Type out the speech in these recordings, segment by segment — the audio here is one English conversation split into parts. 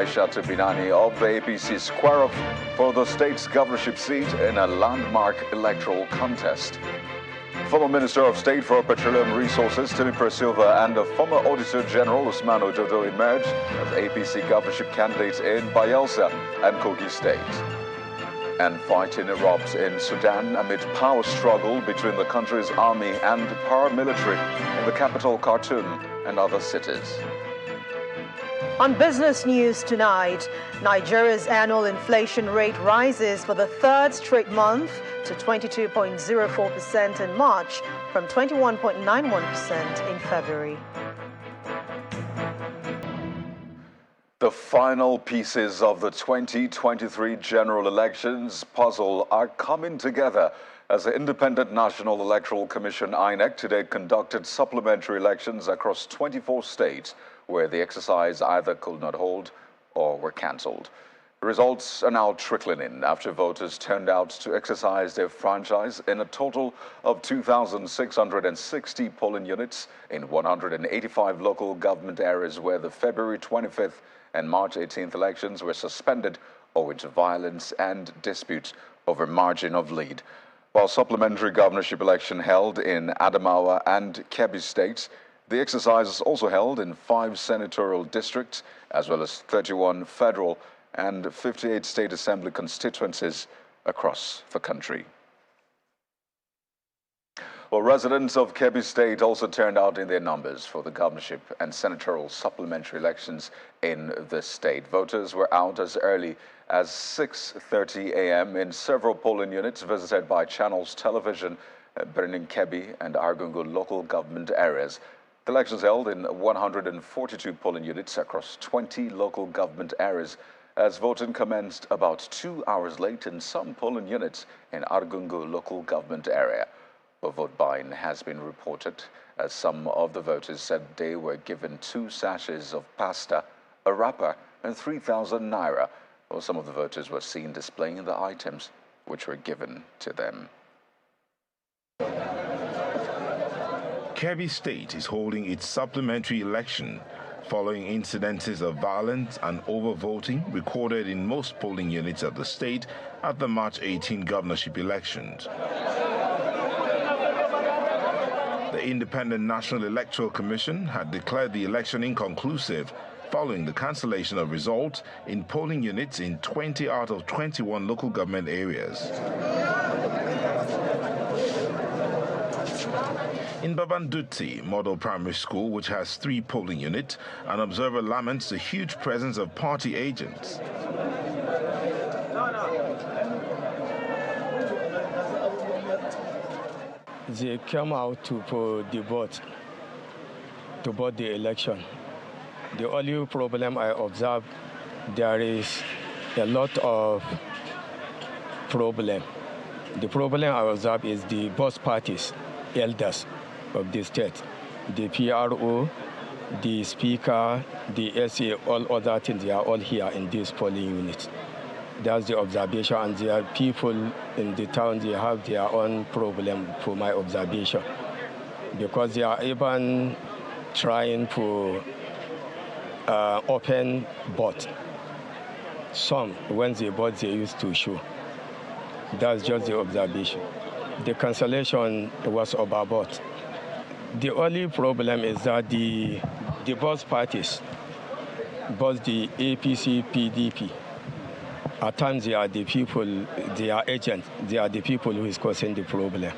Aisha Binani of the APC's Quarry for the state's governorship seat in a landmark electoral contest. Former Minister of State for Petroleum Resources Timi Silva and the former Auditor General Usman Ojodo emerged as APC governorship candidates in Bayelsa and Kogi State. And fighting erupts in Sudan amid power struggle between the country's army and paramilitary in the capital Khartoum and other cities. On business news tonight, Nigeria's annual inflation rate rises for the third straight month to 22.04% in March from 21.91% in February. The final pieces of the 2023 general elections puzzle are coming together as the Independent National Electoral Commission (INEC) today conducted supplementary elections across 24 states where the exercise either could not hold or were cancelled. The results are now trickling in after voters turned out to exercise their franchise in a total of 2,660 polling units in 185 local government areas where the February 25th and March 18th elections were suspended owing to violence and disputes over margin of lead. While supplementary governorship election held in Adamawa and Kebbi states, the exercise is also held in 5 senatorial districts, as well as 31 federal and 58 state assembly constituencies across the country. Well, residents of Kebbi State also turned out in their numbers for the governorship and senatorial supplementary elections in the state. Voters were out as early as 6:30 a.m. in several polling units visited by Channels Television, Birnin Kebbi and Argungu local government areas. The elections held in 142 polling units across 20 local government areas as voting commenced about 2 hours late in some polling units in Argungu local government area. A vote buying has been reported as some of the voters said they were given 2 sachets of pasta, a wrapper, and 3,000 naira. Well, some of the voters were seen displaying the items which were given to them. Kebbi State is holding its supplementary election following incidences of violence and overvoting recorded in most polling units of the state at the March 18 governorship elections. The Independent National Electoral Commission had declared the election inconclusive following the cancellation of results in polling units in 20 out of 21 local government areas. In Babanduti Model Primary School, which has 3 polling units, an observer laments the huge presence of party agents. They came out to vote the election. The only problem I observe, there is a lot of problem. The problem I observe is the both parties, elders of the state, the PRO, the speaker, the SA, all other things, they are all here in this polling unit. That's the observation, and there are people in the town, they have their own problem for my observation, because they are even trying to open vote. Some, when they vote, they used to show. That's just the observation. The cancellation was overbought. The only problem is that the both parties, both the APC, PDP, at times they are the people, they are agents, they are the people who is causing the problem.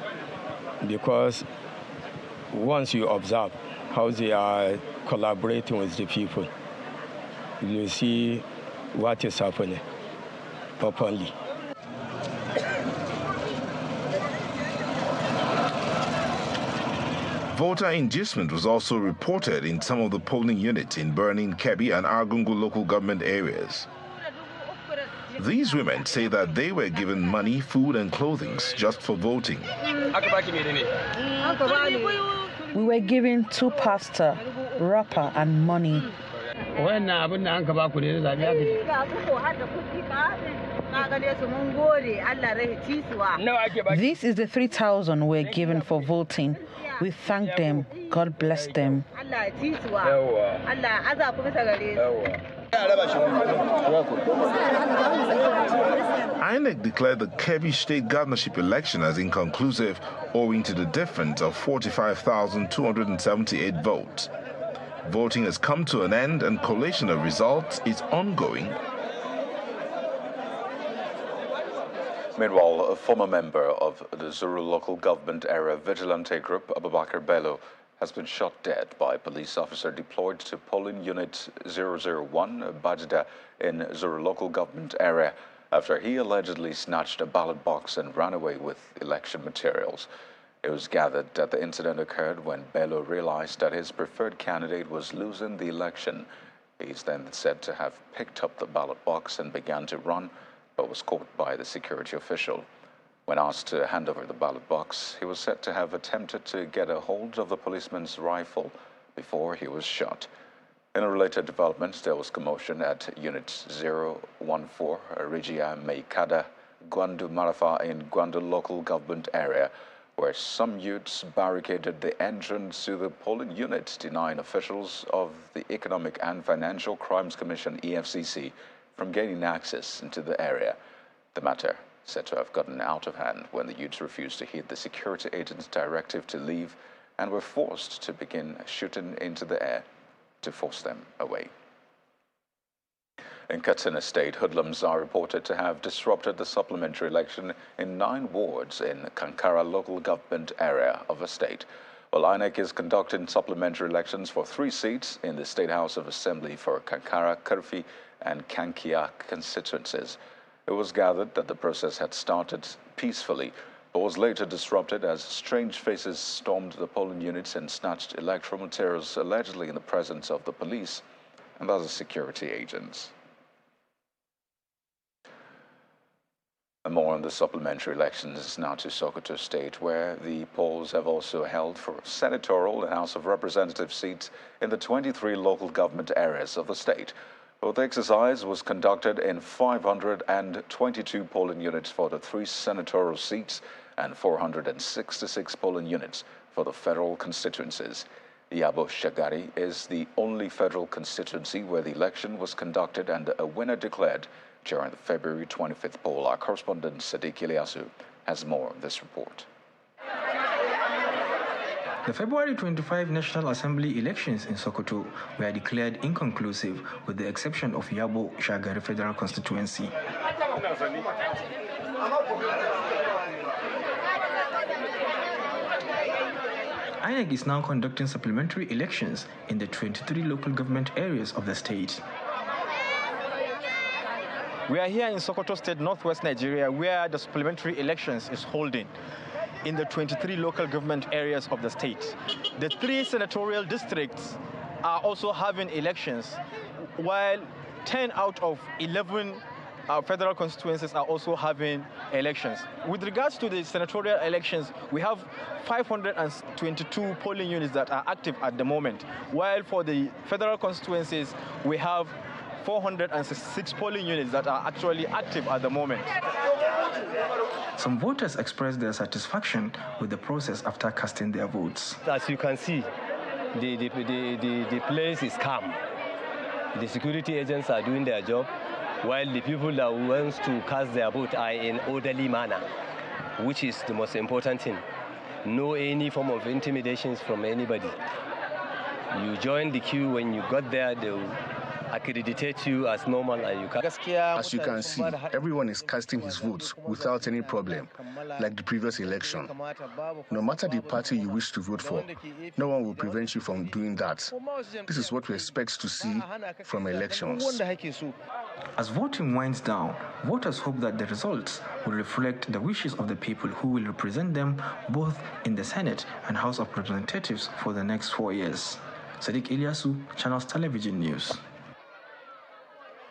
Because once you observe how they are collaborating with the people, you see what is happening openly. Voter inducement was also reported in some of the polling units in Birnin Kebbi and Argungu local government areas. These women say that they were given money, food and clothing just for voting. We were given 2 pasta, wrapper and money. This is the 3,000 we're given for voting. We thank them. God bless them. INEC declared the Kebbi State governorship election as inconclusive owing to the difference of 45,278 votes. Voting has come to an end and collation of results is ongoing. Meanwhile, a former member of the Zuru local government area vigilante group, Abubakar Bello, has been shot dead by a police officer deployed to polling unit 001 Bajda in Zuru local government area after he allegedly snatched a ballot box and ran away with election materials. It was gathered that the incident occurred when Bello realized that his preferred candidate was losing the election. He's then said to have picked up the ballot box and began to run, but was caught by the security official. When asked to hand over the ballot box, he was said to have attempted to get a hold of the policeman's rifle before he was shot. In a related development, there was commotion at Unit 014, Regia Meikada, Gwandu Marafa in Gwandu local government area, where some youths barricaded the entrance to the polling unit, denying officials of the Economic and Financial Crimes Commission, EFCC, from gaining access into the area. The matter said to have gotten out of hand when the youths refused to heed the security agent's directive to leave and were forced to begin shooting into the air to force them away. In Katsina State, hoodlums are reported to have disrupted the supplementary election in 9 wards in Kankara local government area of the state. While INEC is conducting supplementary elections for 3 seats in the State House of Assembly for Kankara, Karfi, and Kankia constituencies. It was gathered that the process had started peacefully, but was later disrupted as strange faces stormed the polling units and snatched electoral materials, allegedly in the presence of the police and other security agents. And more on the supplementary elections now to Sokoto State, where the polls have also held for senatorial and House of Representatives seats in the 23 local government areas of the state. Both exercise was conducted in 522 polling units for the 3 senatorial seats and 466 polling units for the federal constituencies. Yabo Shagari is the only federal constituency where the election was conducted and a winner declared during the February 25th poll. Our correspondent Sadiq Ilyasu has more of this report. The February 25 National Assembly elections in Sokoto were declared inconclusive with the exception of Yabo Shagari Federal Constituency. INEC is now conducting supplementary elections in the 23 local government areas of the state. We are here in Sokoto State, northwest Nigeria, where the supplementary elections is holding in the 23 local government areas of the state. The 3 senatorial districts are also having elections, while 10 out of 11 federal constituencies are also having elections. With regards to the senatorial elections, we have 522 polling units that are active at the moment, while for the federal constituencies, we have 466 polling units that are actually active at the moment. Some voters expressed their satisfaction with the process after casting their votes. As you can see, the place is calm. The security agents are doing their job, while the people that want to cast their vote are in orderly manner, which is the most important thing. No any form of intimidations from anybody. You join the queue, when you got there, they will accreditate you as normal and you can. As you can see, everyone is casting his votes without any problem, like the previous election. No matter the party you wish to vote for, no one will prevent you from doing that. This is what we expect to see from elections. As voting winds down, voters hope that the results will reflect the wishes of the people who will represent them both in the Senate and House of Representatives for the next 4 years. Sadiq Ilyasu, Channels Television News.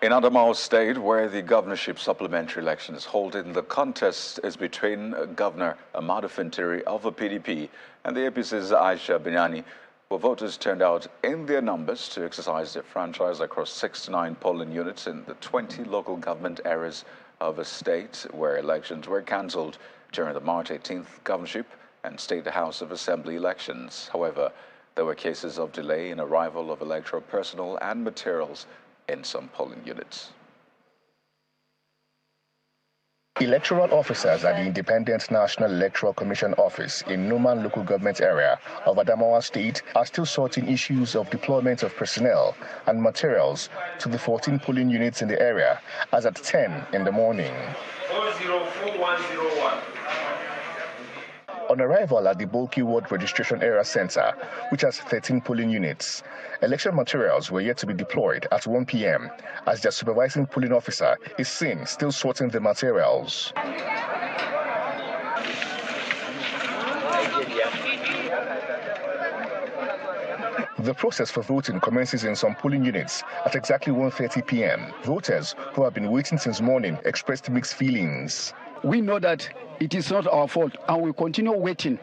In Adamawa State, where the governorship supplementary election is holding, the contest is between Governor Ahmadu Fintiri of the PDP and the APC's Aisha Binyani, where voters turned out in their numbers to exercise their franchise across 69 polling units in the 20 local government areas of the state, where elections were cancelled during the March 18th governorship and State House of Assembly elections. However, there were cases of delay in arrival of electoral personnel and materials in some polling units. Electoral officers at the Independent National Electoral Commission office in Numan local government area of Adamawa State are still sorting issues of deployment of personnel and materials to the 14 polling units in the area as at 10 in the morning. 404101. On arrival at the Bulky Ward Registration Area Center, which has 13 polling units, election materials were yet to be deployed at 1 p.m. as their supervising polling officer is seen still sorting the materials. The process for voting commences in some polling units at exactly 1:30 p.m. Voters who have been waiting since morning expressed mixed feelings. We know that it is not our fault, and we continue waiting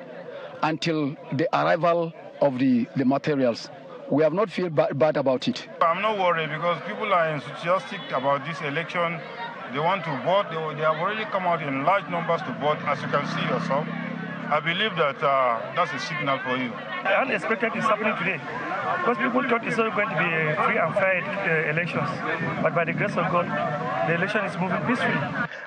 until the arrival of the materials. We have not feel bad about it. I'm not worried because people are enthusiastic about this election. They want to vote. They have already come out in large numbers to vote, as you can see yourself. I believe that that's a signal for you. The unexpected is happening today because people thought it's not going to be a free and fair elections. But by the grace of God, the election is moving peacefully.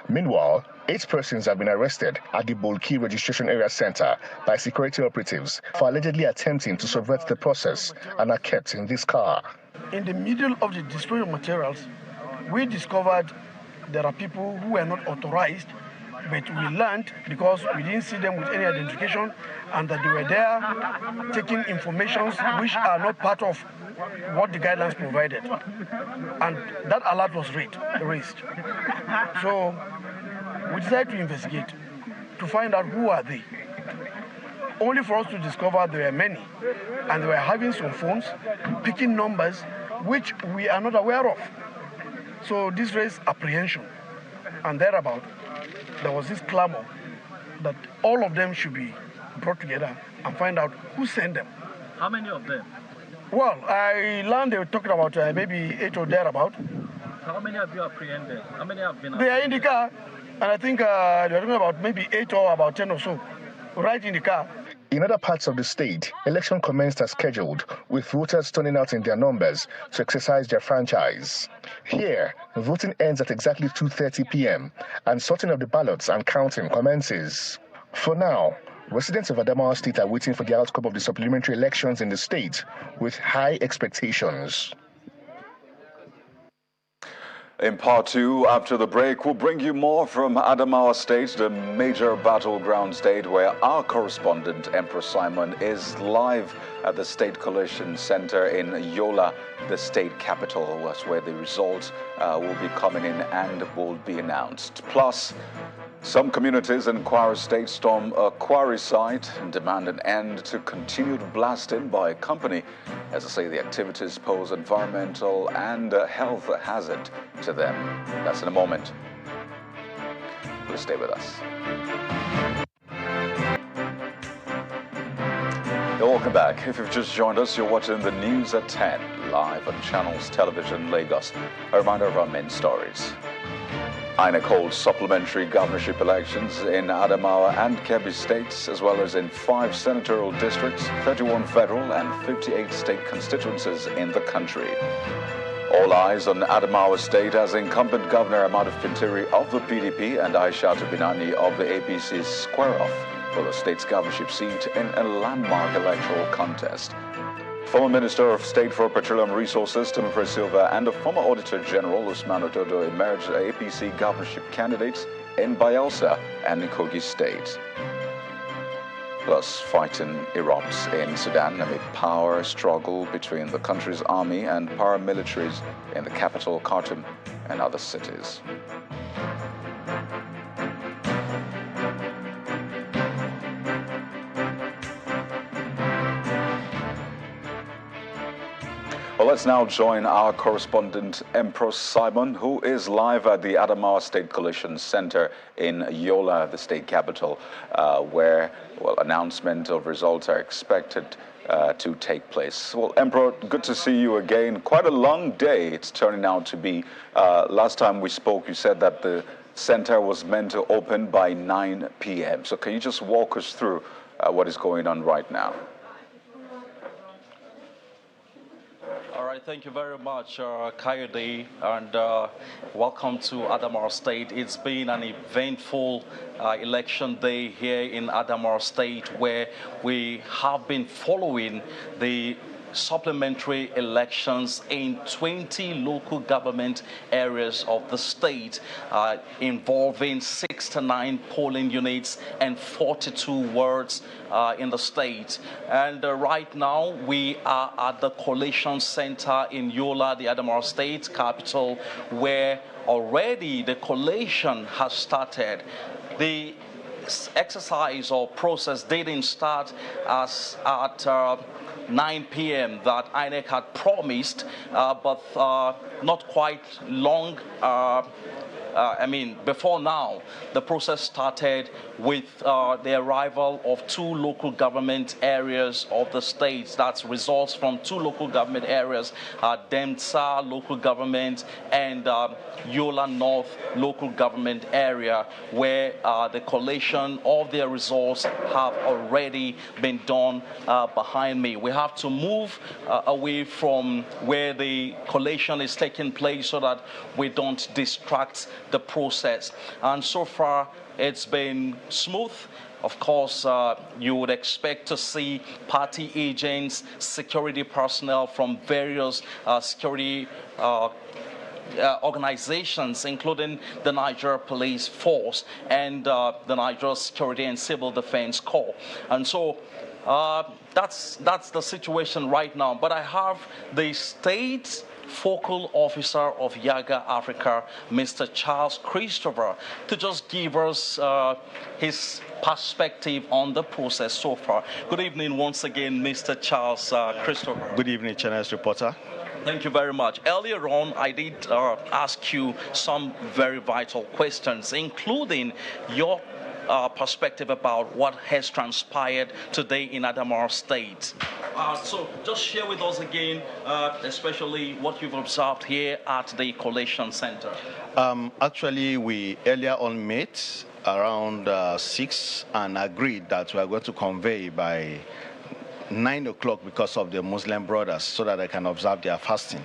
Meanwhile, 8 persons have been arrested at the Bulky Registration Area Center by security operatives for allegedly attempting to subvert the process and are kept in this car. In the middle of the display of materials, we discovered there are people who were not authorized, but we learned because we didn't see them with any identification and that they were there taking informations which are not part of what the guidelines provided. And that alert was raised. So we decided to investigate to find out who are they. Only for us to discover there were many, and they were having some phones, picking numbers which we are not aware of. So this raised apprehension, and thereabout, there was this clamor that all of them should be brought together and find out who sent them. How many of them? Well, I learned they were talking about maybe 8 or thereabout. How many have you apprehended? How many have been They are in the car, and I think they're talking about maybe 8 or about 10 or so, right in the car. In other parts of the state, election commenced as scheduled, with voters turning out in their numbers to exercise their franchise. Here, voting ends at exactly 2:30 p.m. and sorting of the ballots and counting commences. For now, residents of Adamawa State are waiting for the outcome of the supplementary elections in the state with high expectations. In part 2, after the break, we'll bring you more from Adamawa State, the major battleground state, where our correspondent, Empress Simon, is live at the State Coalition Center in Yola, the state capital. That's where the results will be coming in and will be announced. Plus, some communities in Kwara State storm a quarry site and demand an end to continued blasting by a company, as I say the activities pose environmental and health hazard to them. That's in a moment. Please stay with us. Welcome back. If you've just joined us, you're watching the news at 10, live on Channels Television Lagos. A reminder of our main stories. INEC holds supplementary governorship elections in Adamawa and Kebbi states, as well as in 5 senatorial districts, 31 federal and 58 state constituencies in the country. All eyes on Adamawa State as incumbent Governor Ahmadu Fintiri of the PDP and Aishatu Binani of the APC square off for the state's governorship seat in a landmark electoral contest. Former Minister of State for Petroleum Resources, Timothy Silva, and the former Auditor General, Usman Ododo, emerged APC governorship candidates in Bayelsa and Kogi State. Plus, fighting erupts in Sudan amid power struggle between the country's army and paramilitaries in the capital, Khartoum, and other cities. Well, let's now join our correspondent, Empress Simon, who is live at the Adamawa State Coalition Center in Yola, the state capital, where, well, announcement of results are expected to take place. Well, Emperor, good to see you again. Quite a long day it's turning out to be. Last time we spoke, you said that the center was meant to open by 9 p.m. So can you just walk us through what is going on right now? All All right, thank you very much, Kayode, and welcome to Adamawa State. It's been an eventful election day here in Adamawa State, where we have been following the supplementary elections in 20 local government areas of the state, involving 69 polling units and 42 wards in the state. And right now we are at the Collation Center in Yola, the Adamawa State capital, where already the collation has started. The exercise or process didn't start as at 9 p.m. that INEC had promised, but not quite long. Before now, the process started with the arrival of 2 local government areas of the state. That's results from 2 local government areas, Demsa local government and Yola North local government area, where the collation of their results have already been done behind me. We have to move away from where the collation is taking place so that we don't distract the process. And so far, it's been smooth. Of course, you would expect to see party agents, security personnel from various security organizations, including the Niger Police Force and the Niger Security and Civil Defense Corps. And so that's the situation right now. But I have the state focal officer of Yaga Africa, Mr. Charles Christopher, to just give us his perspective on the process so far. Good evening once again, Mr. Charles Christopher. Good evening, Channels reporter. Thank you very much. Earlier on, I did ask you some very vital questions, including your perspective about what has transpired today in Adamawa State. So just share with us again, especially what you've observed here at the Collation Center. Actually, we earlier on met around 6 and agreed that we are going to convey by 9 o'clock because of the Muslim brothers, so that they can observe their fasting.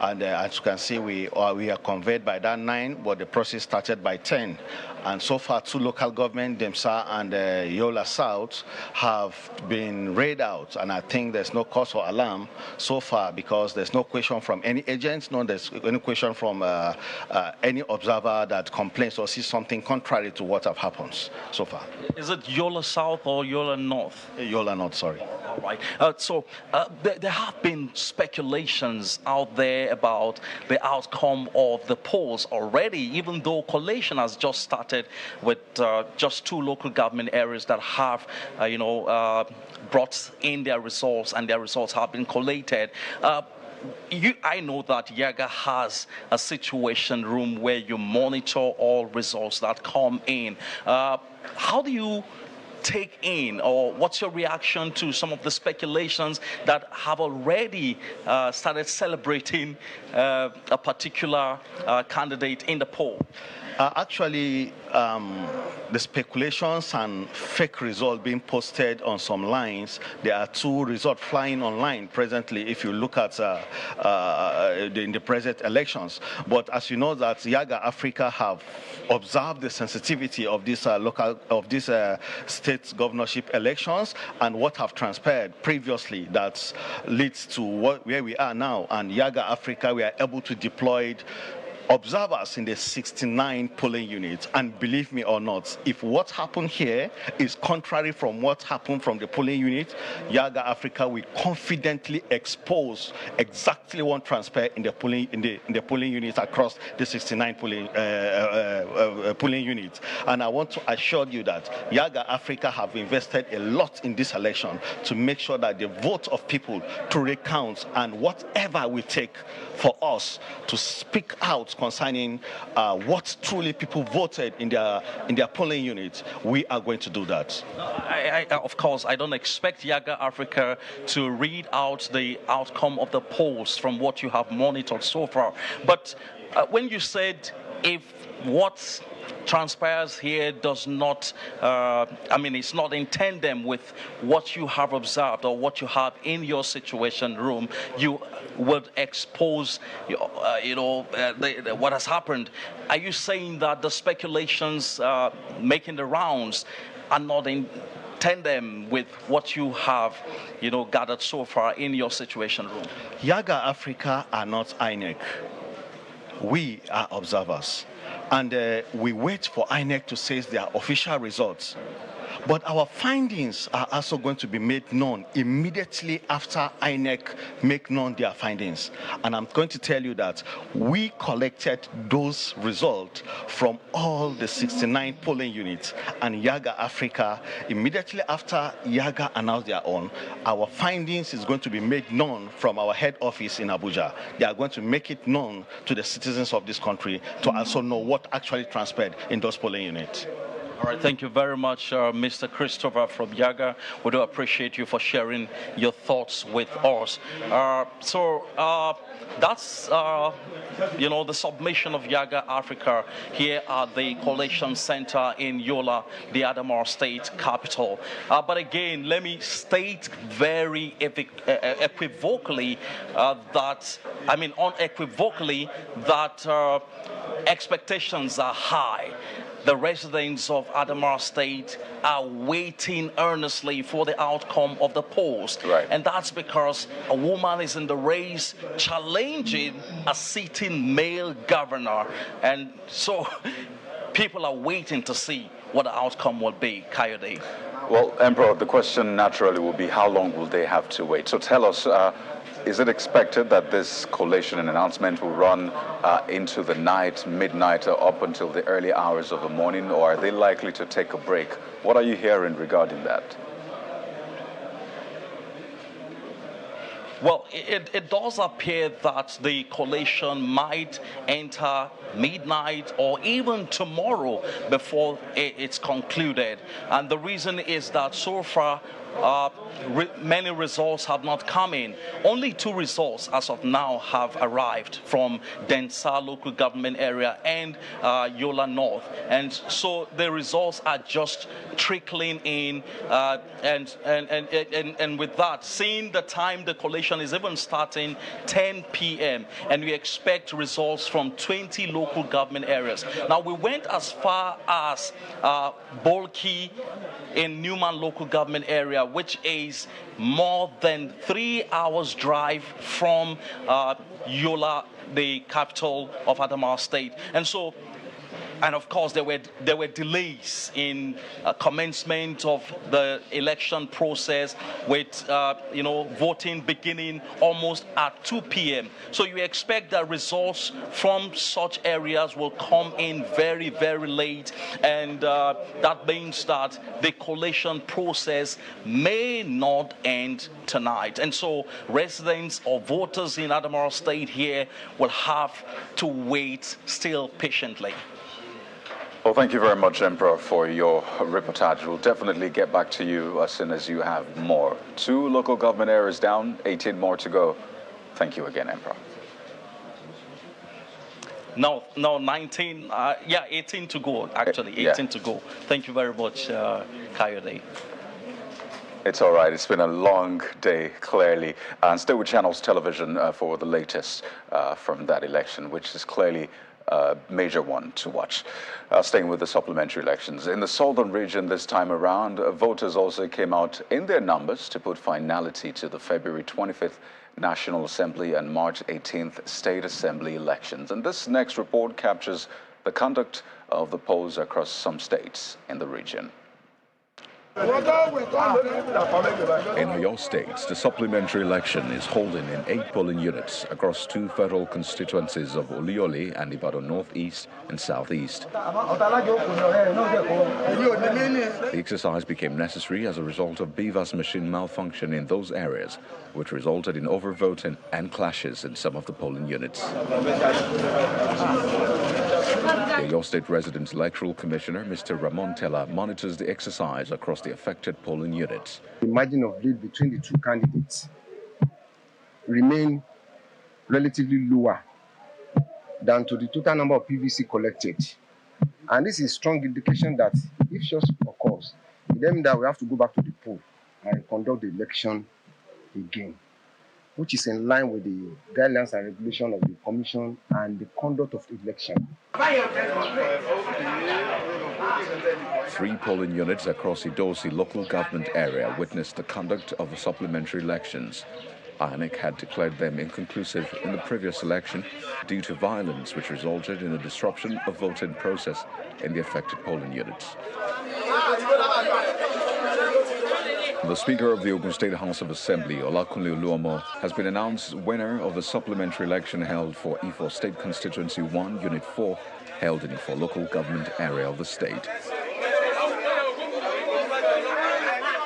And as you can see, we are conveyed by that 9, but the process started by 10. And so far, 2 local governments, Demsa and Yola South, have been raided out. And I think there's no cause for alarm so far, because there's no question from any agents, no there's any question from any observer that complains or sees something contrary to what have happened so far. Is it Yola South or Yola North? Yola North, sorry. All right. There have been speculations out there about the outcome of the polls already, even though collation has just started with just 2 local government areas that have, brought in their results, and their results have been collated. I know that Yaga has a situation room where you monitor all results that come in. How do you take in, or what's your reaction to some of the speculations that have already started celebrating a particular candidate in the poll? Actually, the speculations and fake results being posted on some lines, there are 2 results flying online presently if you look at in the present elections. But as you know, that Yaga Africa have observed the sensitivity of this state governorship elections and what have transpired previously that leads to where we are now. And Yaga Africa, we are able to deploy observers in the 69 polling units. And believe me or not, if what happened here is contrary from what happened from the polling unit, Yaga Africa will confidently expose exactly what transpired in the polling units across the 69 polling units. And I want to assure you that Yaga Africa have invested a lot in this election to make sure that the vote of people to recount, and whatever we take for us to speak out concerning what truly people voted in their polling units, we are going to do that. Of course, I don't expect Yaga Africa to read out the outcome of the polls from what you have monitored so far. But when you said if what transpires here does not, it's not in tandem with what you have observed or what you have in your situation room, you would expose, what has happened. Are you saying that the speculations making the rounds are not in tandem with what you have, gathered so far in your situation room? Yaga Africa are not INEC. We are observers. And we wait for INEC to say their official results. But our findings are also going to be made known immediately after INEC make known their findings. And I'm going to tell you that we collected those results from all the 69 polling units. And Yaga Africa, immediately after Yaga announced their own, our findings is going to be made known from our head office in Abuja. They are going to make it known to the citizens of this country to also know what actually transpired in those polling units. All right, thank you very much, Mr. Christopher from Yaga. We do appreciate you for sharing your thoughts with us. That's, the submission of Yaga Africa here at the Collation Center in Yola, the Adamawa State capital. But again, let me state very unequivocally that expectations are high. The residents of Adamawa State are waiting earnestly for the outcome of the polls. Right. And that's because a woman is in the race challenging a sitting male governor. And so people are waiting to see what the outcome will be. Kayode. Well, Emperor, the question naturally will be how long will they have to wait? So tell us, is it expected that this collation and announcement will run into the night, midnight, or up until the early hours of the morning, or are they likely to take a break? What are you hearing regarding that? Well, it does appear that the collation might enter midnight or even tomorrow before it's concluded. And the reason is that so far, many results have not come in. Only 2 results as of now have arrived from Densa local government area and Yola North. And so the results are just trickling in. And with that, seeing the time the collation is even starting 10 p.m. and we expect results from 20 local government areas. Now, we went as far as Bolki in Newman local government area, which is more than 3 hours drive from Yola, the capital of Adamawa State. And of course, there were delays in commencement of the election process with, voting beginning almost at 2 p.m. So you expect that results from such areas will come in very, very late. And that means that the collation process may not end tonight. And so residents or voters in Adamawa State here will have to wait still patiently. Well, thank you very much, Emperor, for your reportage. We'll definitely get back to you as soon as you have more. 2 local government areas down, 18 more to go. Thank you again, Emperor. No, 19. 18 to go, actually. 18 to go. Thank you very much, Kayode. It's all right. It's been a long day, clearly. And stay with Channels Television for the latest from that election, which is clearly a major one to watch. Staying with the supplementary elections. In the southern region this time around, voters also came out in their numbers to put finality to the February 25th National Assembly and March 18th State Assembly elections. And this next report captures the conduct of the polls across some states in the region. In Oyo State, the supplementary election is holding in 8 polling units across 2 federal constituencies of Oluyole and Ibadan Northeast and Southeast. The exercise became necessary as a result of BVAS machine malfunction in those areas, which resulted in overvoting and clashes in some of the polling units. The Oyo State Resident Electoral Commissioner, Mr. Ramon Tella, monitors the exercise across the affected polling units. The margin of lead between the 2 candidates remain relatively lower than to the total number of PVC collected. And this is strong indication that if such occurs, it means that we have to go back to the poll and conduct the election again, which is in line with the guidelines and regulation of the commission and the conduct of election. 3 polling units across Idosi local government area witnessed the conduct of the supplementary elections. INEC had declared them inconclusive in the previous election due to violence which resulted in a disruption of voting process in the affected polling units. The Speaker of the Ogun State House of Assembly, Olakunle Oluomo, has been announced winner of the supplementary election held for Ifo State Constituency 1, Unit 4, held in Ifo local government area of the state.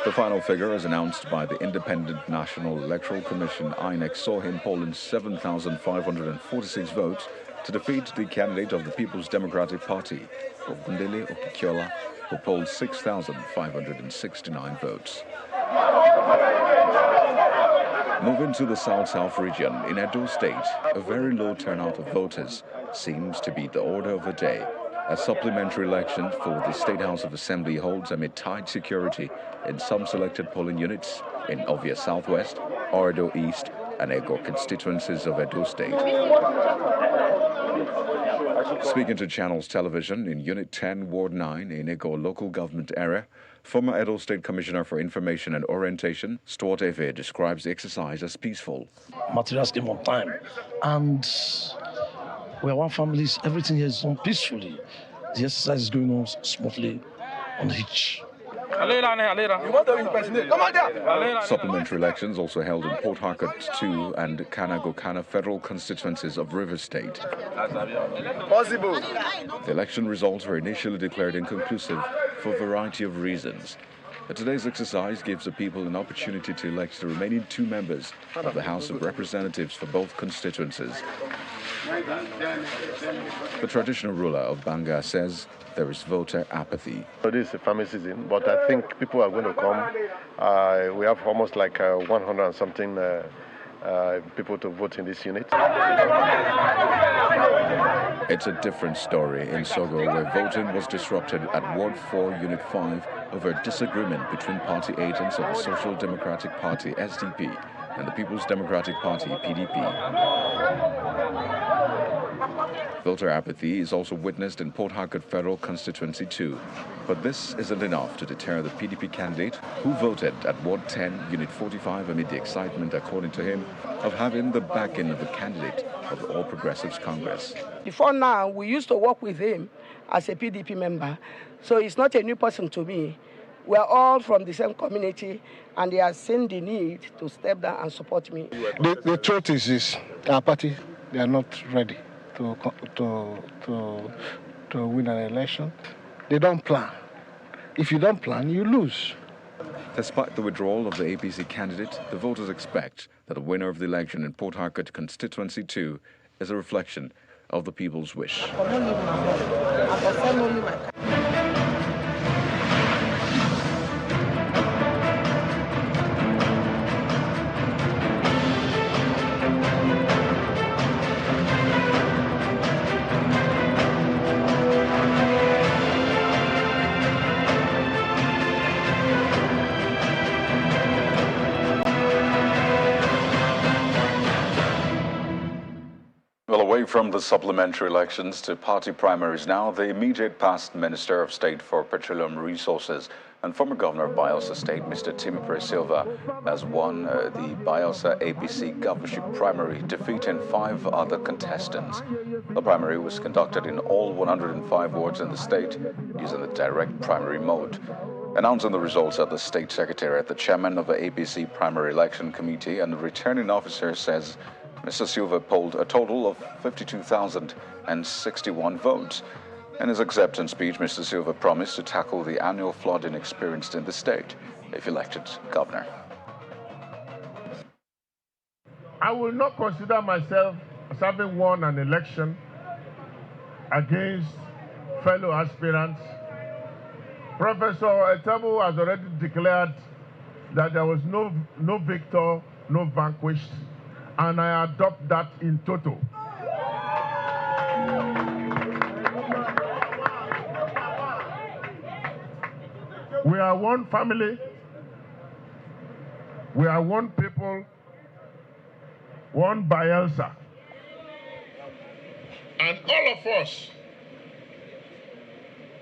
The final figure, as announced by the Independent National Electoral Commission, INEC, saw him polling 7,546 votes to defeat the candidate of the People's Democratic Party, Ogundele Okikiola, who polled 6,569 votes. Moving to the South-South region, in Edo State, a very low turnout of voters seems to be the order of the day. A supplementary election for the State House of Assembly holds amid tight security in some selected polling units in Ovia Southwest, Ordo East, and Ego constituencies of Edo State. Speaking to Channels Television in Unit 10, Ward 9 in Ego local government area, former Edo State Commissioner for Information and Orientation, Stuart Efe, describes the exercise as peaceful. Materials came on time, and we are one family. Everything here is done peacefully. The exercise is going on smoothly on the hitch. Supplementary elections also held in Port Harcourt 2 and Kanagokana federal constituencies of River State. The election results were initially declared inconclusive for a variety of reasons. But today's exercise gives the people an opportunity to elect the remaining 2 members of the House of Representatives for both constituencies. The traditional ruler of Banga says there is voter apathy. This is a farming season, but I think people are going to come. We have almost like 100 and something people to vote in this unit. It's a different story in Sogo, where voting was disrupted at Ward 4, Unit 5, over a disagreement between party agents of the Social Democratic Party, SDP, and the People's Democratic Party, PDP. Voter apathy is also witnessed in Port Harcourt Federal Constituency 2. But this isn't enough to deter the PDP candidate who voted at Ward 10, Unit 45 amid the excitement, according to him, of having the backing of the candidate of the All Progressives Congress. Before now, we used to work with him as a PDP member, so he's not a new person to me. We are all from the same community, and they have seen the need to step down and support me. The truth is this: our party, they are not ready to win an election. They don't plan. If you don't plan, you lose. Despite the withdrawal of the APC candidate, the voters expect that the winner of the election in Port Harcourt Constituency 2 is a reflection of the people's wish. Well, away from the supplementary elections to party primaries now, the immediate past Minister of State for Petroleum Resources and former Governor of Bayelsa State, Mr. Timipre Silva, has won the Bayelsa APC governorship primary, defeating 5 other contestants. The primary was conducted in all 105 wards in the state using the direct primary mode. Announcing the results at the State Secretariat, the chairman of the APC Primary Election Committee and the returning officer says Mr. Silva polled a total of 52,061 votes. In his acceptance speech, Mr. Silva promised to tackle the annual flooding experienced in the state if elected governor. I will not consider myself as having won an election against fellow aspirants. Professor Etabu has already declared that there was no victor, no vanquished, and I adopt that in toto. We are one family. We are one people, one Bayelsa. And all of us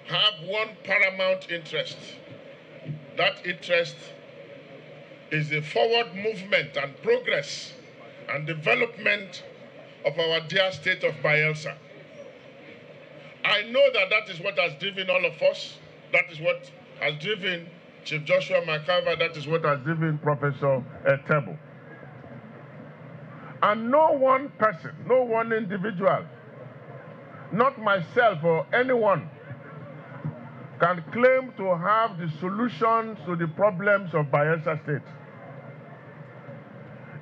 have one paramount interest. That interest is the forward movement and progress and development of our dear state of Bayelsa. I know that that is what has driven all of us. That is what has driven Chief Joshua McCarver. That is what has driven Professor Etebo. And no one person, no one individual, not myself or anyone, can claim to have the solutions to the problems of Bayelsa State.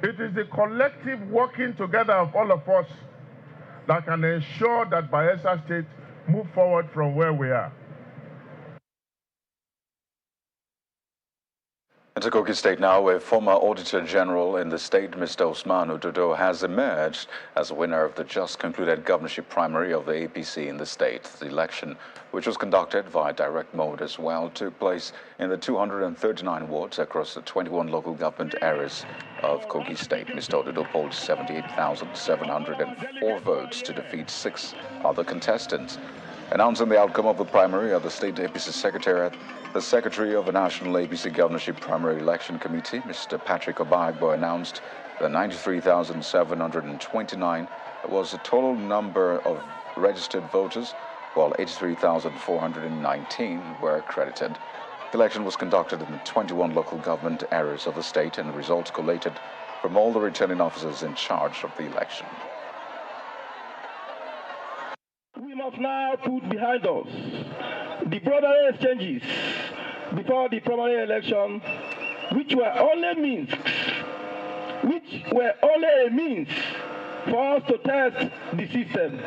It is the collective working together of all of us that can ensure that Bayelsa State move forward from where we are. Into Kogi State now, where former Auditor General in the state, Mr. Usman Ododo, has emerged as a winner of the just concluded governorship primary of the APC in the state. The election, which was conducted via direct mode as well, took place in the 239 wards across the 21 local government areas of Kogi State. Mr. Ododo polled 78,704 votes to defeat 6 other contestants. Announcing the outcome of the primary at the State APC Secretariat, the Secretary of the National APC Governorship Primary Election Committee, Mr. Patrick Obagbo, announced that 93,729 was the total number of registered voters, while 83,419 were accredited. The election was conducted in the 21 local government areas of the state, and results collated from all the returning officers in charge of the election. We must now put behind us the brotherly exchanges before the primary election, which were only a means for us to test the system,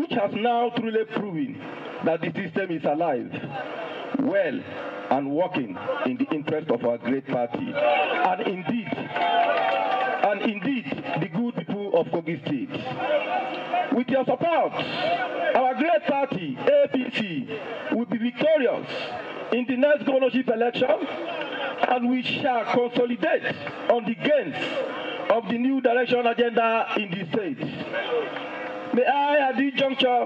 which has now truly proven that the system is alive, well, and working in the interest of our great party, and indeed the good people of Kogi State. With your support, our great party, APC, will be victorious in the next governorship election, and we shall consolidate on the gains of the new direction agenda in the state. May I, at this juncture,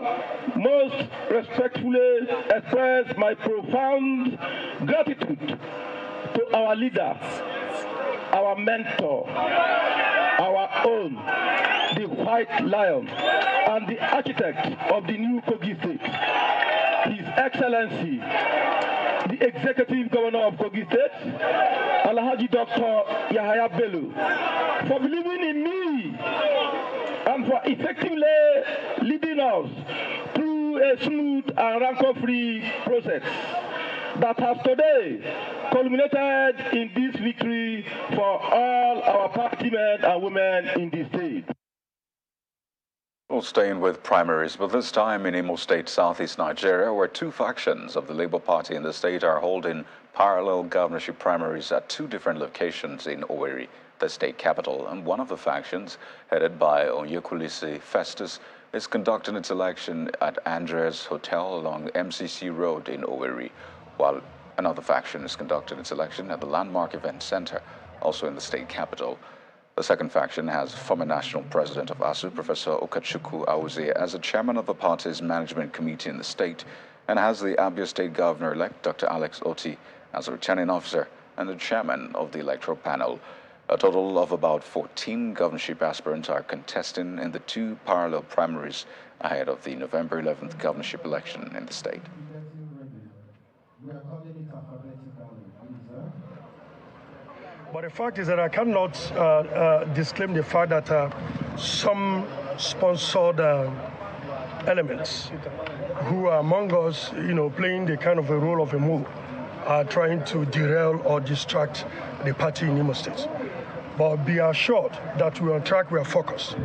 most respectfully express my profound gratitude to our leader, our mentor, our own, the White Lion, and the architect of the new Kogi State, His Excellency, the Executive Governor of Kogi State, Alhaji Dr. Yahaya Bello, for believing in me and for effectively leading us through a smooth and rancor-free process that has today culminated in this victory for all our party men and women in the state. We'll staying with primaries, but this time in Imo State, southeast Nigeria, where 2 factions of the Labour Party in the state are holding parallel governorship primaries at 2 different locations in Owerri, the state capital. And one of the factions, headed by Onyekulisi Festus, is conducting its election at Andres Hotel along MCC Road in Owerri, while another faction is conducting its election at the Landmark Event Center, also in the state capital. The second faction has former national president of ASU, Professor Okachukwu Awuzie, as the chairman of the party's management committee in the state, and has the Abia State Governor-elect, Dr. Alex Oti, as a returning officer and the chairman of the electoral panel. A total of about 14 governorship aspirants are contesting in the 2 parallel primaries ahead of the November 11th governorship election in the state. But the fact is that I cannot disclaim the fact that some sponsored elements who are among us, playing the kind of a role of a move, are trying to derail or distract the party in Imo State. But be assured that we're on track, we are focused.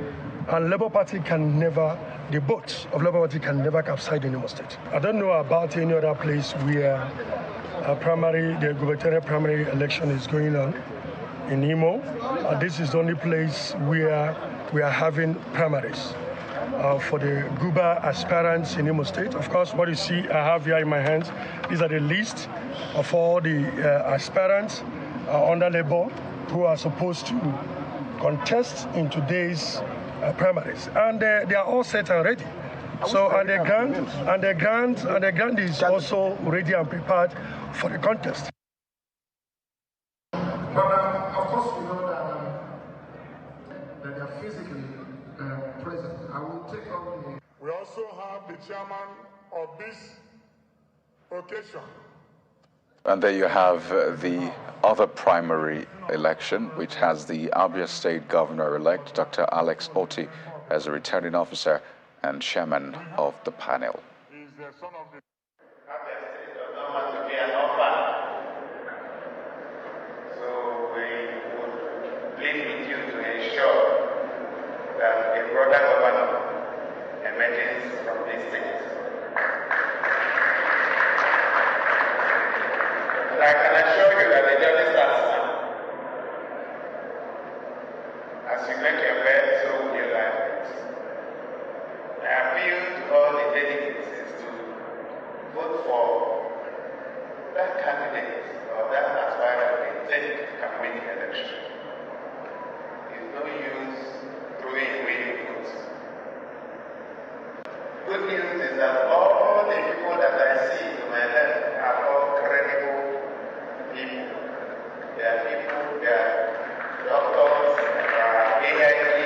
And Labour Party can never, the boat of Labour Party can never capsize in Imo State. I don't know about any other place where the gubernatorial primary election is going on in Imo. This is the only place where we are having primaries. for the Guba aspirants in Imo State. Of course, what you see I have here in my hands, these are the list of all the aspirants under Labour who are supposed to contest in today's primaries, and they are all set and ready. So, and the grant is also ready and prepared for the contest. But of course, we know that they are physically present. I will take on the. We also have the chairman of this occasion. And there you have the other primary election, which has the Abia State Governor-elect, Dr. Alex Oti, as a returning officer and chairman of the panel. He is the son of the So we would plead with you to ensure that a brother governor emerges from this state. And I can assure you that the journey starts now. As you make your bed, so will your life. I appeal to all the delegates to vote for that candidate or that aspirant they think can win the election. It's no use throwing away your votes. Good news is that all the people that I see to my left are all credible people. They are people, they are doctors, they are AIG,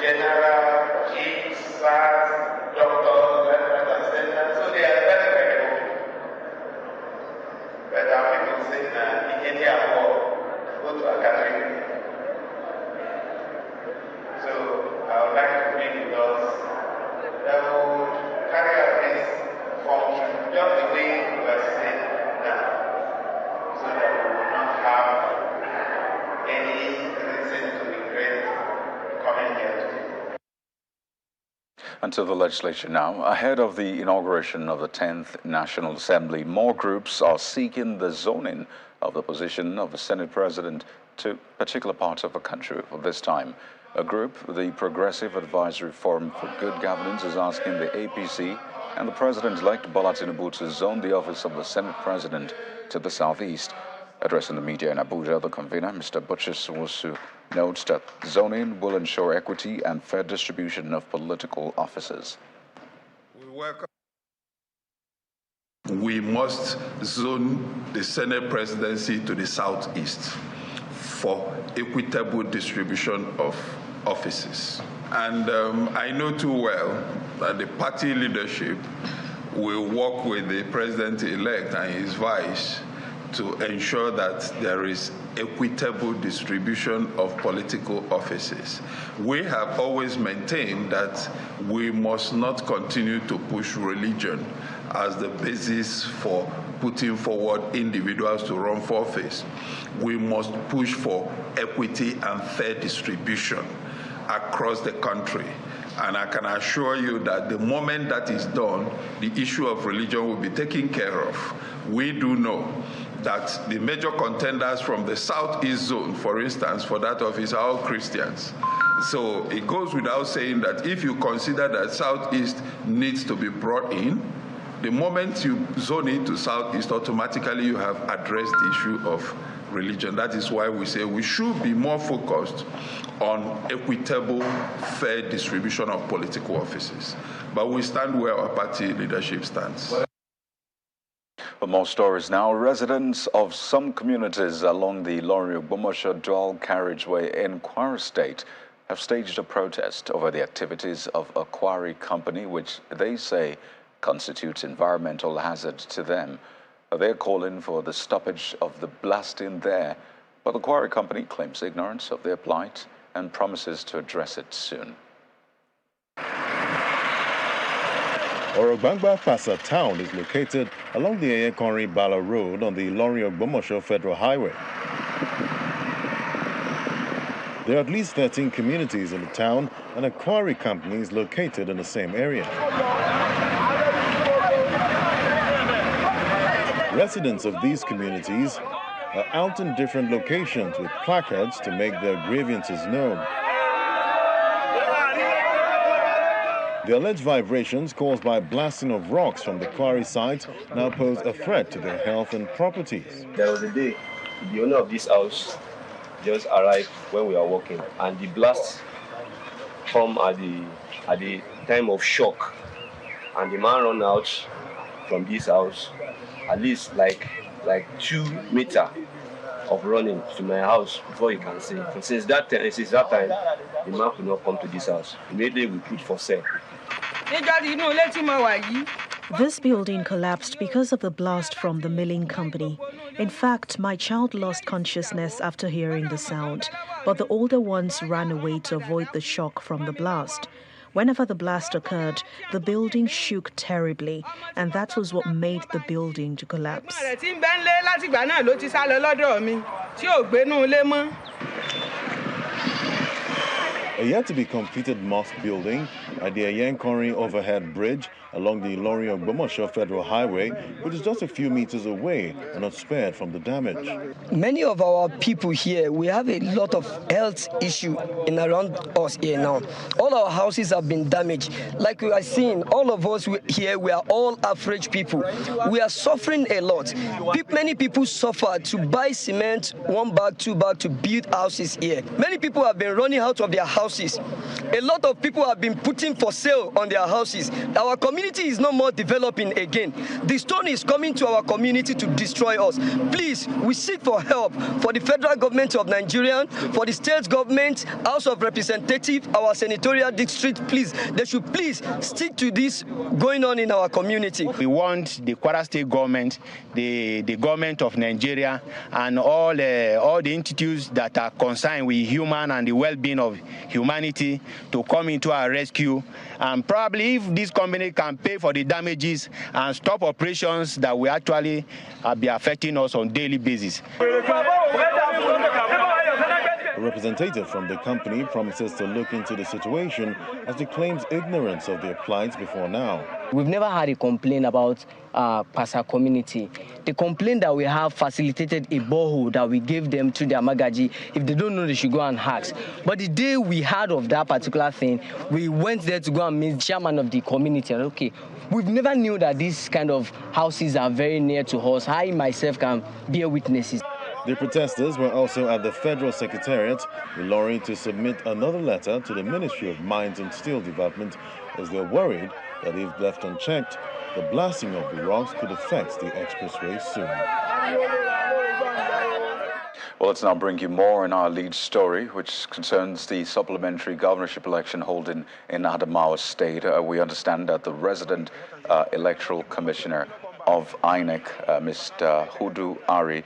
general, chiefs, SARS, doctors, reference and centers, so they are very credible. But our people say that in India go to a country. So I would like to plead with us that we would carry out this function just the way we are saying now, so that we will not have any reason to regret coming here today. And to the legislation now. Ahead of the inauguration of the 10th National Assembly, more groups are seeking the zoning of the position of the Senate President to particular parts of the country. For this time, a group, the Progressive Advisory Forum for Good Governance, is asking the APC and the President-elect Bola Tinubu to zone the office of the Senate President to the southeast. Addressing the media in Abuja, the convener, Mr. Butchers Wosu, notes that zoning will ensure equity and fair distribution of political offices. We must zone the Senate presidency to the southeast for equitable distribution of offices. And I know too well that the party leadership will work with the president-elect and his vice to ensure that there is equitable distribution of political offices. We have always maintained that we must not continue to push religion as the basis for putting forward individuals to run for office. We must push for equity and fair distribution across the country. And I can assure you that the moment that is done, the issue of religion will be taken care of. We do know that the major contenders from the southeast zone, for instance, for that office are all Christians. So it goes without saying that if you consider that southeast needs to be brought in, the moment you zone it to southeast, automatically you have addressed the issue of religion. That is why we say we should be more focused on equitable, fair distribution of political offices. But we stand where our party leadership stands. For more stories now, residents of some communities along the Ilorin-Ogbomosho dual carriageway in Kwara State have staged a protest over the activities of a quarry company which they say constitutes environmental hazard to them. They're calling for the stoppage of the blasting there, but the quarry company claims ignorance of their plight and promises to address it soon. Orogbangba Fasa town is located along the Eyekonri-Bala Road on the Ilorin-Ogbomosho Federal Highway. There are at least 13 communities in the town, and a quarry company is located in the same area. Residents of these communities are out in different locations with placards to make their grievances known. The alleged vibrations caused by blasting of rocks from the quarry site now pose a threat to their health and properties. There was a day the owner of this house just arrived when we were walking, and the blast come at the time of shock, and the man ran out from this house at least like 2 meters of running to my house before he can see. And since that time, the man could not come to this house. Immediately we put for sale. This building collapsed because of the blast from the milling company. In fact, my child lost consciousness after hearing the sound, but the older ones ran away to avoid the shock from the blast. Whenever the blast occurred, the building shook terribly, and that was what made the building to collapse. A yet-to-be-completed mosque building at the Quarry overhead bridge along the Ilorin-Ogbomoso Federal Highway, which is just a few meters away and not spared from the damage. Many of our people here, we have a lot of health issue in around us here now. All our houses have been damaged. Like we are seeing, all of us here, we are all average people. We are suffering a lot. Many people suffer to buy cement, 1 bag, 2 bags to build houses here. Many people have been running out of their houses. A lot of people have been putting for sale on their houses. Our community is no more developing again. The stone is coming to our community to destroy us. Please, we seek for help for the federal government of Nigeria, for the state government, House of Representatives, our senatorial district. Please, they should please stick to this going on in our community. We want the Kwara state government, the government of Nigeria, and all the entities that are concerned with human and the well-being of humanity to come into our rescue. And probably if this company can pay for the damages and stop operations that will actually be affecting us on a daily basis. A representative from the company promises to look into the situation as they claims ignorance of their plight before now. We've never had a complaint about Pasa community. The complaint that we have facilitated a borehole that we gave them to their magaji. If they don't know, they should go and ask. But the day we heard of that particular thing, we went there to go and meet the chairman of the community. And okay, we've never knew that these kind of houses are very near to us. I myself can bear witnesses. The protesters were also at the Federal Secretariat in Ilorin to submit another letter to the Ministry of Mines and Steel Development as they're worried that if left unchecked, the blasting of the rocks could affect the expressway soon. Well, let's now bring you more in our lead story, which concerns the supplementary governorship election holding in Adamawa State. We understand that the resident electoral commissioner of INEC, Mr. Hudu Ari,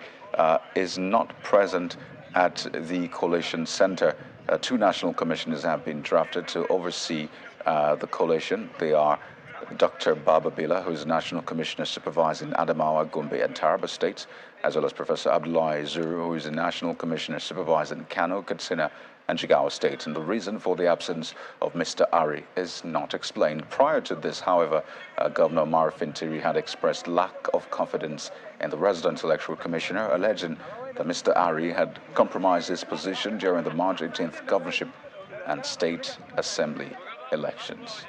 is not present at the collation center. 2 national commissioners have been drafted to oversee the collation. They are Dr. Baba Bila, who is National Commissioner supervising Adamawa, Gombe, and Taraba states, as well as Professor Abdullahi Zuru, who is the National Commissioner supervising Kano, Katsina, and Jigawa states. And the reason for the absence of Mr. Ari is not explained. Prior to this, however, Governor Marufin Tiri had expressed lack of confidence in the resident electoral commissioner, alleging that Mr. Ari had compromised his position during the March 18th governorship and state assembly elections.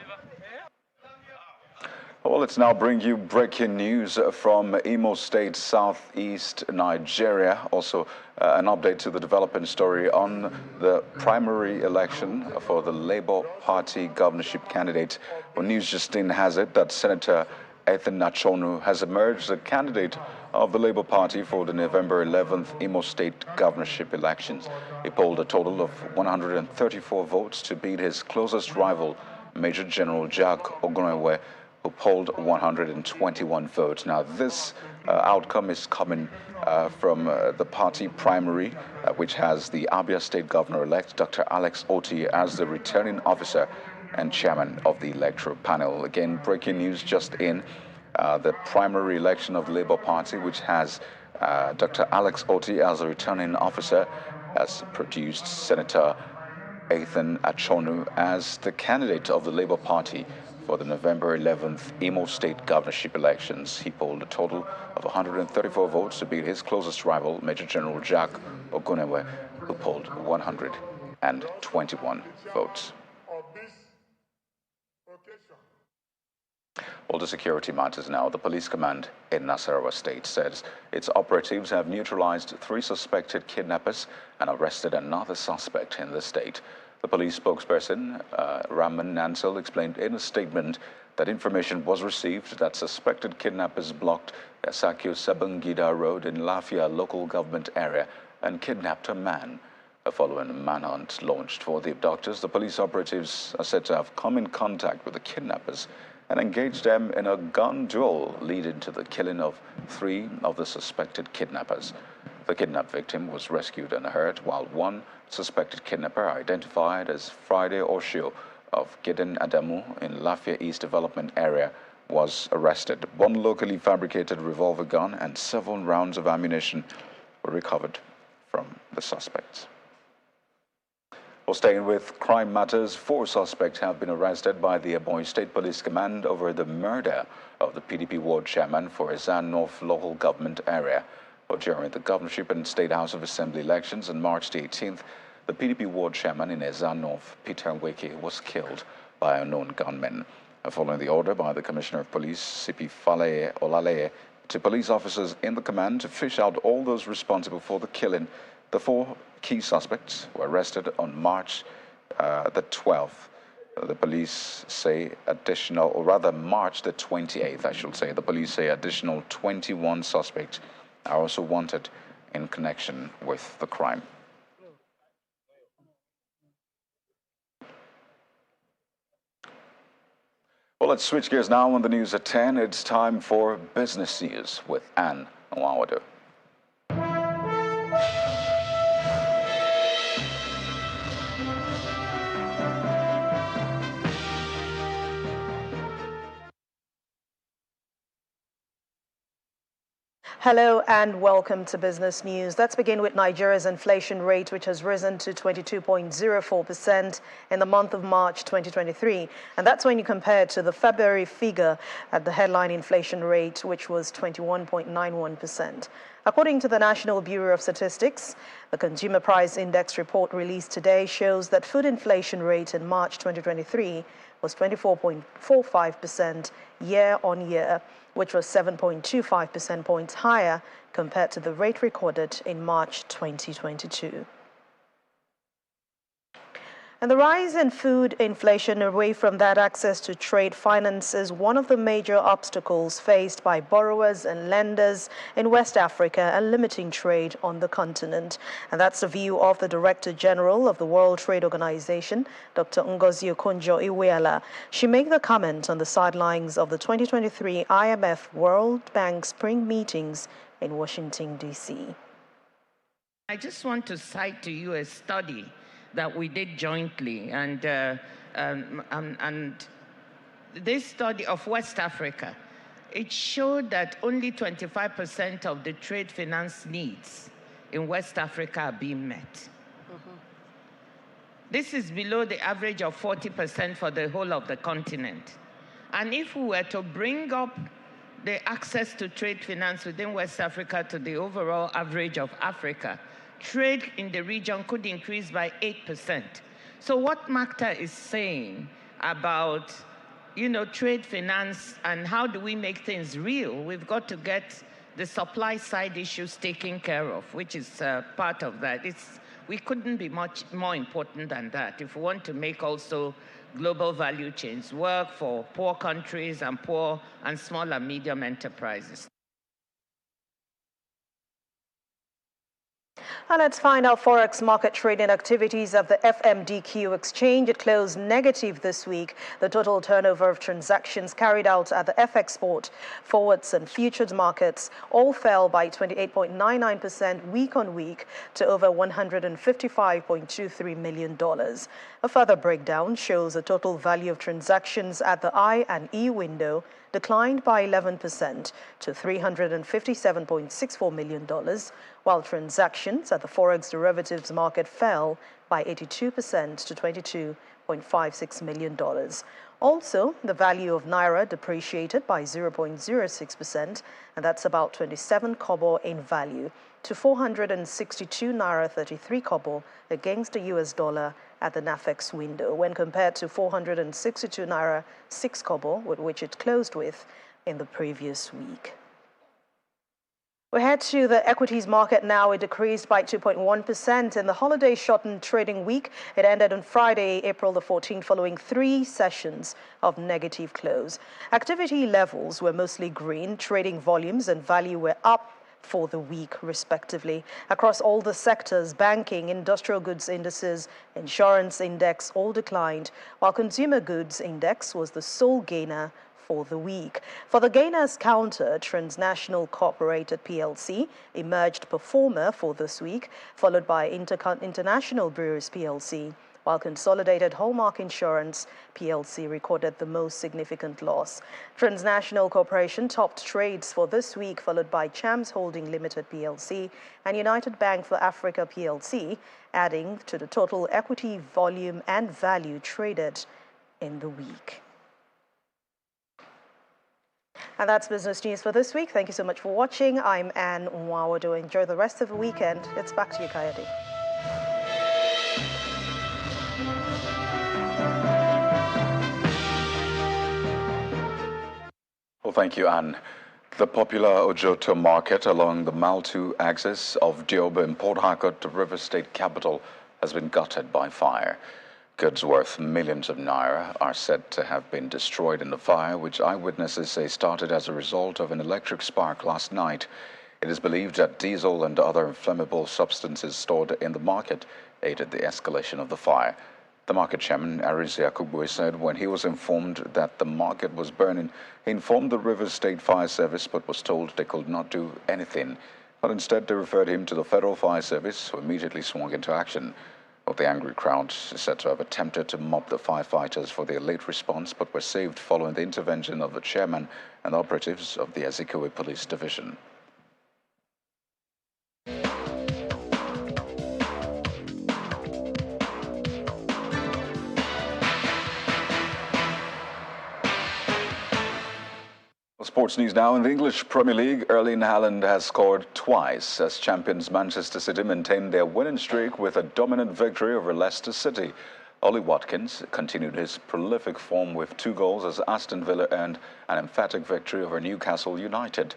Well, let's now bring you breaking news from Imo State, southeast Nigeria. Also, an update to the developing story on the primary election for the Labour Party governorship candidate. Well, news just in has it that Senator Ethan Achonu has emerged as candidate of the Labour Party for the November 11th Imo State governorship elections. He polled a total of 134 votes to beat his closest rival, Major General Jack Ogunwewe, who polled 121 votes. Now, this outcome is coming from the party primary, which has the Abia State Governor-elect, Dr. Alex Oti, as the returning officer and chairman of the electoral panel. Again, breaking news just in. The primary election of the Labour Party, which has Dr. Alex Oti as a returning officer, has produced Senator Ethan Achonu as the candidate of the Labour Party for the November 11th Imo State governorship elections. He polled a total of 134 votes to beat his closest rival, Major General Jack Ogunwewe, who polled 121 votes. All the security matters now. The police command in Nasarawa State says its operatives have neutralized 3 suspected kidnappers and arrested another suspect in the state. The police spokesperson, Raman Nansel, explained in a statement that information was received that suspected kidnappers blocked Sakyo Sabangida Road in Lafia local government area and kidnapped a man. Following a manhunt launched for the abductors, the police operatives are said to have come in contact with the kidnappers and engaged them in a gun duel, leading to the killing of 3 of the suspected kidnappers. The kidnapped victim was rescued and hurt, while one suspected kidnapper, identified as Friday Oshio of Gideon Adamu in Lafia East Development Area, was arrested. 1 locally fabricated revolver gun and 7 rounds of ammunition were recovered from the suspects. Well, staying with crime matters, 4 suspects have been arrested by the Ebonyi State Police Command over the murder of the PDP ward chairman for Ezan North local government area. But during the governorship and State House of Assembly elections on March the 18th, the PDP ward chairman in Ezan North, Peter Weke, was killed by unknown gunmen. Following the order by the Commissioner of Police, CP Fale Olale, to police officers in the command to fish out all those responsible for the killing, the 4 key suspects were arrested on March the 12th. The police say March the 28th, I should say. The police say additional 21 suspects are also wanted in connection with the crime. Well, let's switch gears now on the news at 10. It's time for Business News with Anne Nwawado. Hello and welcome to Business News. Let's begin with Nigeria's inflation rate, which has risen to 22.04% in the month of March 2023. And that's when you compare it to the February figure at the headline inflation rate, which was 21.91%. According to the National Bureau of Statistics, the Consumer Price Index report released today shows that food inflation rate in March 2023 was 24.45% year on year, which was 7.25 percentage points higher compared to the rate recorded in March 2022. And the rise in food inflation, away from that access to trade finance, is one of the major obstacles faced by borrowers and lenders in West Africa and limiting trade on the continent. And that's the view of the Director General of the World Trade Organization, Dr. Ngozi Okonjo-Iweala. She made the comment on the sidelines of the 2023 IMF World Bank spring meetings in Washington, D.C. I just want to cite to you a study that we did jointly, and this study of West Africa, it showed that only 25% of the trade finance needs in West Africa are being met. This is below the average of 40% for the whole of the continent. And if we were to bring up the access to trade finance within West Africa to the overall average of Africa, trade in the region could increase by 8%. So what MACTA is saying about, trade finance and how do we make things real, we've got to get the supply side issues taken care of, which is part of that. We couldn't be much more important than that if we want to make also global value chains work for poor countries and poor and small and medium enterprises. And let's find out Forex market trading activities of the FMDQ exchange. It closed negative this week. The total turnover of transactions carried out at the FX spot, forwards and futures markets all fell by 28.99% week on week to over $155.23 million. A further breakdown shows the total value of transactions at the I and E window declined by 11% to $357.64 million, while transactions at the Forex derivatives market fell by 82% to $22.56 million. Also, the value of Naira depreciated by 0.06%, and that's about 27 kobo in value, to 462 Naira 33 kobo against the US dollar at the NAFEX window, when compared to 462 Naira 6 kobo, with which it closed with in the previous week. We head to the equities market now. It decreased by 2.1% in the holiday-shortened trading week. It ended on Friday, April the 14th, following 3 sessions of negative close. Activity levels were mostly green. Trading volumes and value were up for the week, respectively. Across all the sectors, banking, industrial goods indices, insurance index all declined, while consumer goods index was the sole gainer for the week. For the gainers counter, Transnational Corporated PLC emerged performer for this week, followed by International Brewers PLC, while Consolidated Hallmark Insurance PLC recorded the most significant loss. Transnational Corporation topped trades for this week, followed by Chams Holding Limited PLC and United Bank for Africa PLC, adding to the total equity volume and value traded in the week. And that's business news for this week. Thank you so much for watching. I'm Anne Nwawado. Enjoy the rest of the weekend. It's back to you, Kayode. Well, thank you, Anne. The popular Ojoto market along the Maltu axis of Dioba in Port Harcourt, the River State capital, has been gutted by fire. Goods worth millions of naira are said to have been destroyed in the fire, which eyewitnesses say started as a result of an electric spark last night. It is believed that diesel and other inflammable substances stored in the market aided the escalation of the fire. The market chairman, Aris Yakubwe, said when he was informed that the market was burning, he informed the River State Fire Service but was told they could not do anything. But instead they referred him to the Federal Fire Service, who immediately swung into action. Well, the angry crowd is said to have attempted to mob the firefighters for their late response, but were saved following the intervention of the chairman and operatives of the Azikiwe Police Division. Sports news now. In the English Premier League, Erling Haaland has scored twice as champions Manchester City maintained their winning streak with a dominant victory over Leicester City. Ollie Watkins continued his prolific form with 2 goals as Aston Villa earned an emphatic victory over Newcastle United.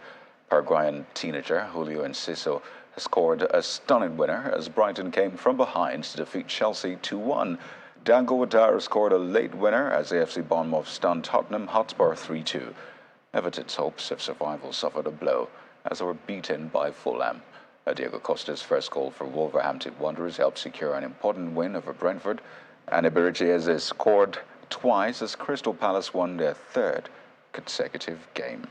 Paraguayan teenager Julio Enciso has scored a stunning winner as Brighton came from behind to defeat Chelsea 2-1. Dango Ouattara scored a late winner as AFC Bournemouth stunned Tottenham Hotspur 3-2. Everton's hopes of survival suffered a blow as they were beaten by Fulham. Diego Costa's first goal for Wolverhampton Wanderers helped secure an important win over Brentford, and Iberiche Eze scored twice as Crystal Palace won their 3rd consecutive game.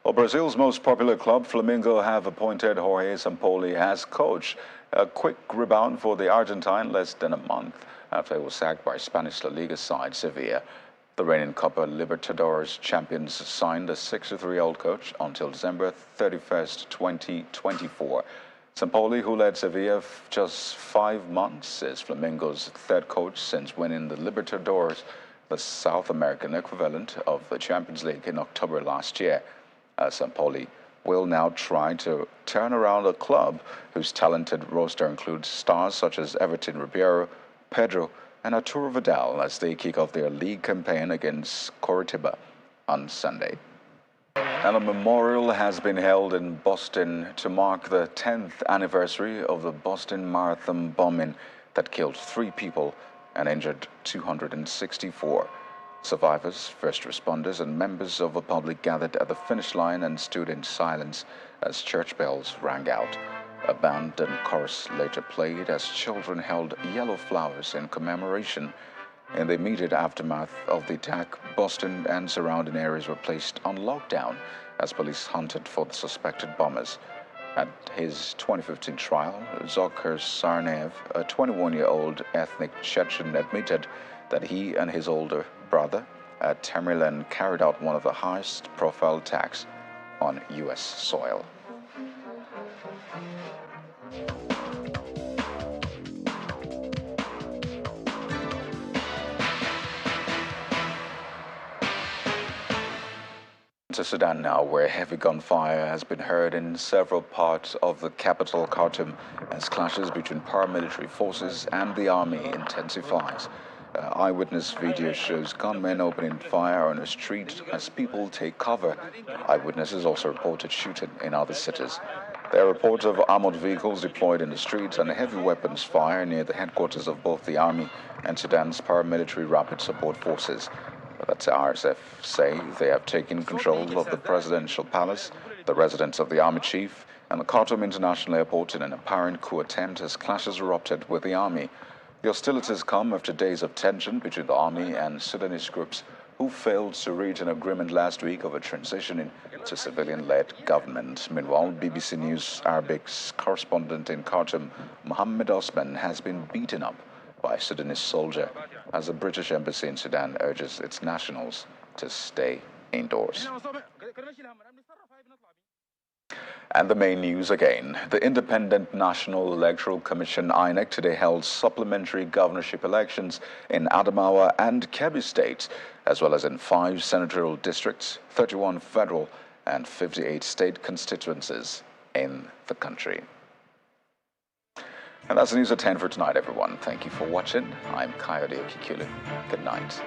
Well, Brazil's most popular club, Flamengo, have appointed Jorge Sampaoli as coach. A quick rebound for the Argentine less than a month after he was sacked by Spanish La Liga side Sevilla. The reigning Copa Libertadores champions signed the 63-year-old coach until December 31st, 2024. Sampaoli, who led Sevilla just 5 months, is Flamengo's 3rd coach since winning the Libertadores, the South American equivalent of the Champions League, in October last year. Sampaoli will now try to turn around a club whose talented roster includes stars such as Everton Ribeiro, Pedro, and Arturo Vidal as they kick off their league campaign against Coritiba on Sunday. And a memorial has been held in Boston to mark the 10th anniversary of the Boston Marathon bombing that killed 3 people and injured 264. Survivors, first responders, and members of the public gathered at the finish line and stood in silence as church bells rang out. A band and chorus later played as children held yellow flowers in commemoration. In the immediate aftermath of the attack, Boston and surrounding areas were placed on lockdown as police hunted for the suspected bombers. At his 2015 trial, Zokhar Sarnev, a 21-year-old ethnic Chechen, admitted that he and his older brother, Tamerlan, carried out one of the highest-profile attacks on U.S. soil. to Sudan now, where heavy gunfire has been heard in several parts of the capital, Khartoum, as clashes between paramilitary forces and the army intensifies. Eyewitness video shows gunmen opening fire on a street as people take cover. Eyewitnesses also reported shooting in other cities. There are reports of armored vehicles deployed in the streets and heavy weapons fire near the headquarters of both the army and Sudan's paramilitary rapid support forces. But the RSF say they have taken control of the presidential palace, the residence of the army chief, and the Khartoum International Airport in an apparent coup attempt as clashes erupted with the army. The hostilities come after days of tension between the army and Sudanese groups who failed to reach an agreement last week of a transition to civilian-led government. Meanwhile, BBC News Arabic's correspondent in Khartoum, Mohammed Osman, has been beaten up by a Sudanese soldier as the British embassy in Sudan urges its nationals to stay indoors. And the main news again. The Independent National Electoral Commission INEC today held supplementary governorship elections in Adamawa and Kebbi states, as well as in 5 senatorial districts, 31 federal and 58 state constituencies in the country. And that's the news at 10 for tonight, everyone. Thank you for watching. I'm Coyote Okikulu. Good night.